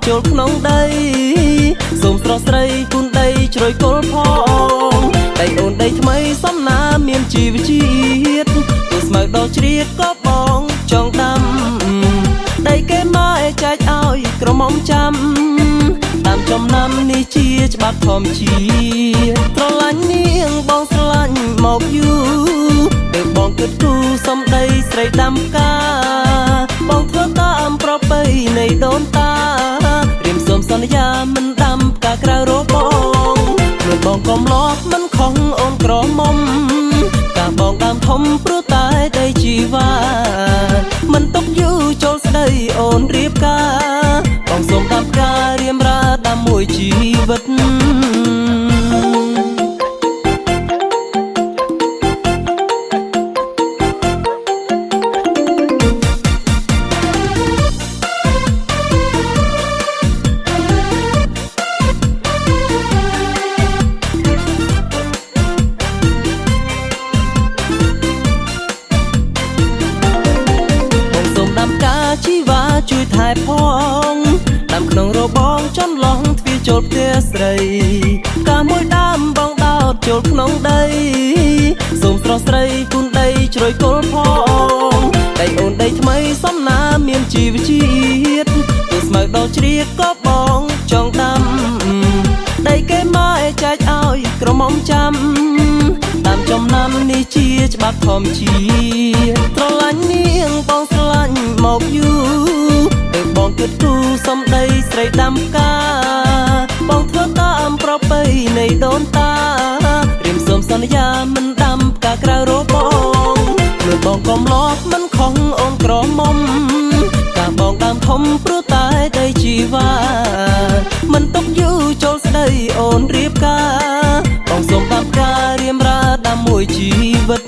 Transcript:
ចូលក្នុងដីសូមស្រស់ស្រីគុណដីជ្រោយគល់ផងដីអូនដីថ្មីសំណាមានជីវជាតិទូស្មៅដល់ជ្រៀតក៏បងចង់ដាំដីគេមកចែកឲ្យក្រមុំចាំតាមចំណាំនេះជាច្បាប់ធម្មជាតិស្រឡាញ់នាងបងស្រឡាញ់មកយូរពេលបងគិតគូសំដីស្រីដាំផ្កាបងធ្វើតាមប្រពៃណីដូនតារៀមសូមសន្យាមិនដាំផ្កាក្រៅរបងខ្លួនបងកុំលោភមិនខុសអូនក្រមុំការបងដើមធំព្រោះតែដីជីវ៉ាមិនຕົកយូរចូលស្ដីអូនរៀបការបងសូមដាំផ្ការៀមរាដាំមួយជីវិតជីវ៉ាជួយថែផងដាំក្នុងរបងចន្លងទ្វារចូលផ្ទះស្រីកាមួយដើមបងដោតចូលក្នុងដីសូមស្រស់ស្រីគុណដីជ្រោយគល់ផងដីអូនដីថ្មីសំណាមានជីវជាតិទូស្មៅដល់ជ្រៀតក៏បងចង់ដាំដីគេមកចែកឲ្យក្រមុំចាំតាមចំណាំនេះជាច្បាប់ធម្មជាតិស្រឡាញ់នាងបងស្រឡាញ់មកយូរពេលបងគិតគូសំដីស្រីដាំផ្កាបងធ្វើតាមប្រពៃណីដូនតារៀមសូមសន្យាមិនដាំផ្កាក្រៅរបងខ្លួនបងកុំលោភមិនខុសអូនក្រមុំការបងដើមធំព្រោះតែដីជីវ៉ាមិនຕົកយូរចូលស្ដីអូនរៀបការបងសូមដាំផ្ការៀមរាដាំមួយជីវិត